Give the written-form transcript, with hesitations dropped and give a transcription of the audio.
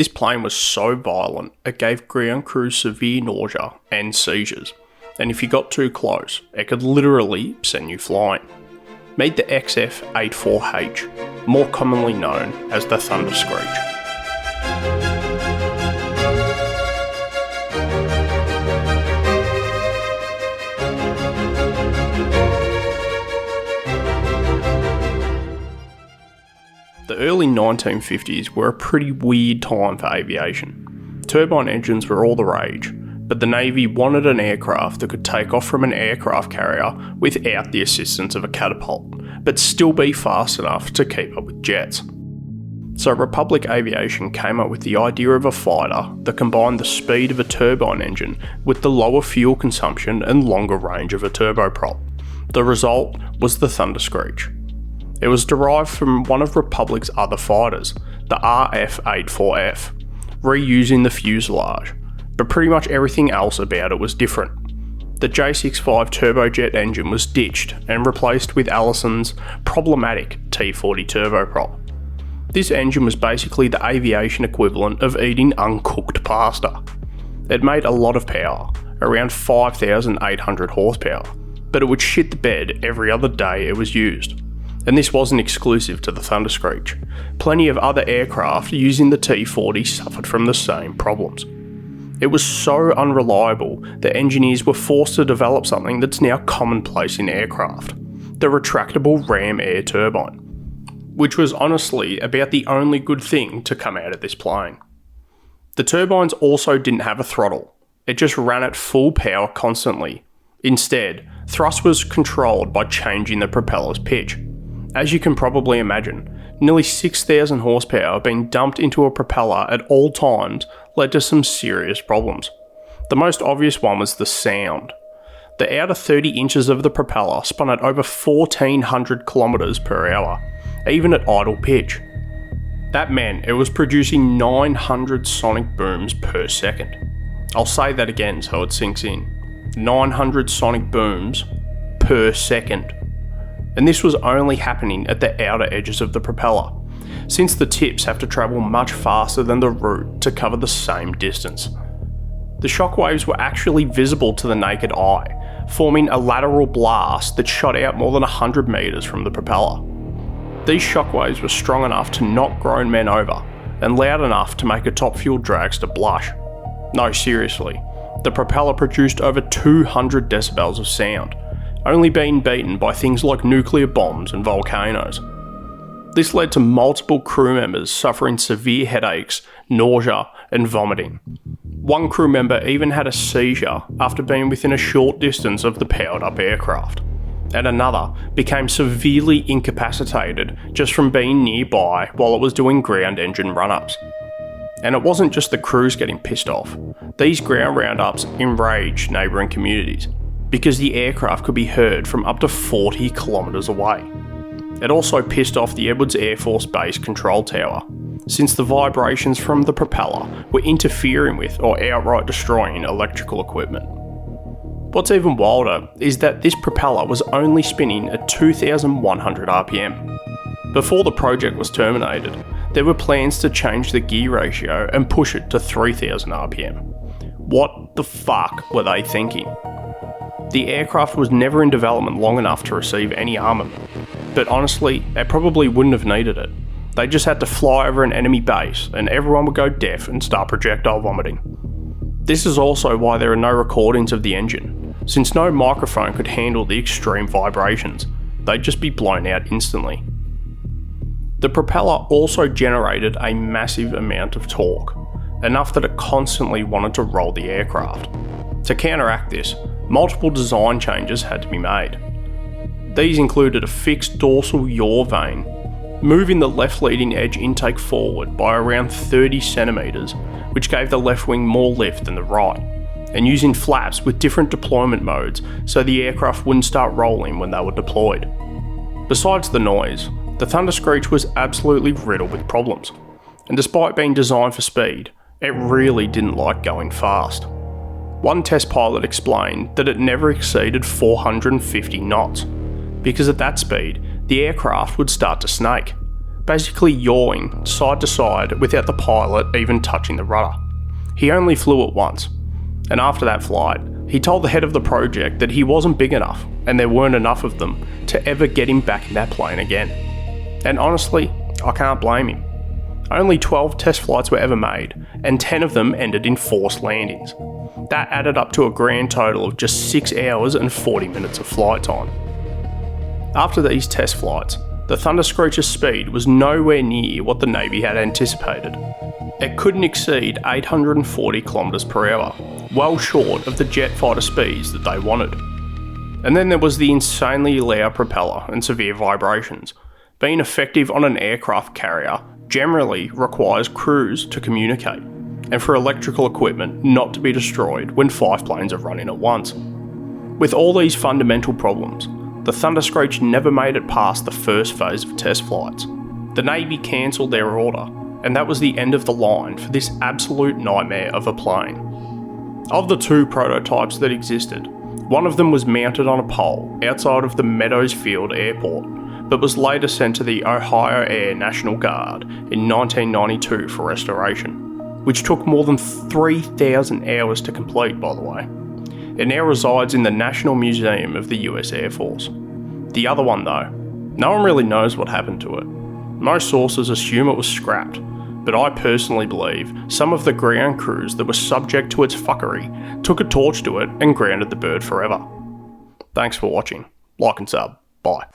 This plane was so violent, it gave ground crews severe nausea and seizures, and if you got too close, it could literally send you flying. Meet the XF-84H, more commonly known as the Thunderscreech. The early 1950s were a pretty weird time for aviation. Turbine engines were all the rage, but the Navy wanted an aircraft that could take off from an aircraft carrier without the assistance of a catapult, but still be fast enough to keep up with jets. So Republic Aviation came up with the idea of a fighter that combined the speed of a turbine engine with the lower fuel consumption and longer range of a turboprop. The result was the Thunderscreech. It was derived from one of Republic's other fighters, the XF-84H, reusing the fuselage, but pretty much everything else about it was different. The J65 turbojet engine was ditched and replaced with Allison's problematic T40 turboprop. This engine was basically the aviation equivalent of eating uncooked pasta. It made a lot of power, around 5,800 horsepower, but it would shit the bed every other day it was used. And this wasn't exclusive to the Thunderscreech. Plenty of other aircraft using the T40 suffered from the same problems. It was so unreliable that engineers were forced to develop something that's now commonplace in aircraft, the retractable ram air turbine, which was honestly about the only good thing to come out of this plane. The turbines also didn't have a throttle, it just ran at full power constantly. Instead, thrust was controlled by changing the propeller's pitch. As you can probably imagine, nearly 6,000 horsepower being dumped into a propeller at all times led to some serious problems. The most obvious one was the sound. The outer 30 inches of the propeller spun at over 1,400 kilometers per hour, even at idle pitch. That meant it was producing 900 sonic booms per second. I'll say that again so it sinks in. 900 sonic booms per second. And this was only happening at the outer edges of the propeller, since the tips have to travel much faster than the root to cover the same distance. The shockwaves were actually visible to the naked eye, forming a lateral blast that shot out more than 100 metres from the propeller. These shockwaves were strong enough to knock grown men over, and loud enough to make a top fuel dragster blush. No, seriously, the propeller produced over 200 decibels of sound, only being beaten by things like nuclear bombs and volcanoes. This led to multiple crew members suffering severe headaches, nausea, and vomiting. One crew member even had a seizure after being within a short distance of the powered-up aircraft, and another became severely incapacitated just from being nearby while it was doing ground engine run-ups. And it wasn't just the crews getting pissed off. These ground round-ups enraged neighbouring communities, because the aircraft could be heard from up to 40 kilometres away. It also pissed off the Edwards Air Force Base control tower, since the vibrations from the propeller were interfering with or outright destroying electrical equipment. What's even wilder is that this propeller was only spinning at 2,100 RPM. Before the project was terminated, there were plans to change the gear ratio and push it to 3,000 RPM. What the fuck were they thinking? The aircraft was never in development long enough to receive any armament, but honestly, it probably wouldn't have needed it. They just had to fly over an enemy base and everyone would go deaf and start projectile vomiting. This is also why there are no recordings of the engine, since no microphone could handle the extreme vibrations. They'd just be blown out instantly. The propeller also generated a massive amount of torque, enough that it constantly wanted to roll the aircraft. To counteract this, multiple design changes had to be made. These included a fixed dorsal yaw vane, moving the left leading edge intake forward by around 30 centimetres, which gave the left wing more lift than the right, and using flaps with different deployment modes so the aircraft wouldn't start rolling when they were deployed. Besides the noise, the Thunderscreech was absolutely riddled with problems, and despite being designed for speed, it really didn't like going fast. One test pilot explained that it never exceeded 450 knots, because at that speed, the aircraft would start to snake. basically yawing side to side without the pilot even touching the rudder. He only flew it once, and after that flight, he told the head of the project that he wasn't big enough and there weren't enough of them to ever get him back in that plane again. And honestly, I can't blame him. Only 12 test flights were ever made, and 10 of them ended in forced landings. That added up to a grand total of just 6 hours and 40 minutes of flight time. After these test flights, the Thunderscreech's speed was nowhere near what the Navy had anticipated. It couldn't exceed 840 km per hour, well short of the jet fighter speeds that they wanted. And then there was the insanely loud propeller and severe vibrations. Being effective on an aircraft carrier generally requires crews to communicate, and for electrical equipment not to be destroyed when 5 planes are running at once. With all these fundamental problems, the Thunderscreech never made it past the first phase of test flights. The Navy cancelled their order, and that was the end of the line for this absolute nightmare of a plane. Of the 2 prototypes that existed, one of them was mounted on a pole outside of the Meadows Field Airport, but was later sent to the Ohio Air National Guard in 1992 for restoration, which took more than 3,000 hours to complete, by the way. It now resides in the National Museum of the US Air Force. The other one though, no one really knows what happened to it. Most sources assume it was scrapped, but I personally believe some of the ground crews that were subject to its fuckery took a torch to it and grounded the bird forever. Thanks for watching. Like and sub. Bye.